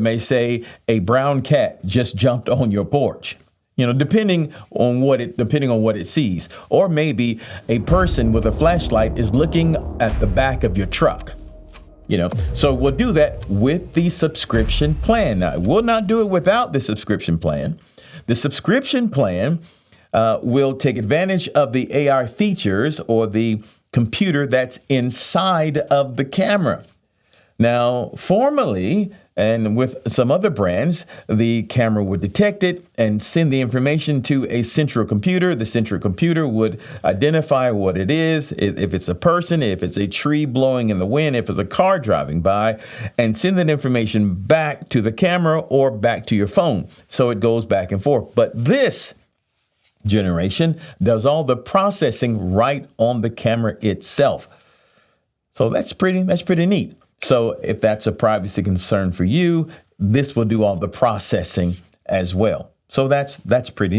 may say a brown cat just jumped on your porch. Depending on what it sees. Or maybe a person with a flashlight is looking at the back of your truck. So we'll do that with the subscription plan. Now, we'll not do it without the subscription plan. The subscription plan will take advantage of the AI features or the computer that's inside of the camera. Now, formerly, and with some other brands, the camera would detect it and send the information to a central computer. The central computer would identify what it is, if it's a person, if it's a tree blowing in the wind, if it's a car driving by, and send that information back to the camera or back to your phone. So it goes back and forth. But this generation does all the processing right on the camera itself. So that's pretty neat. So if that's a privacy concern for you, this will do all the processing as well. So that's pretty neat.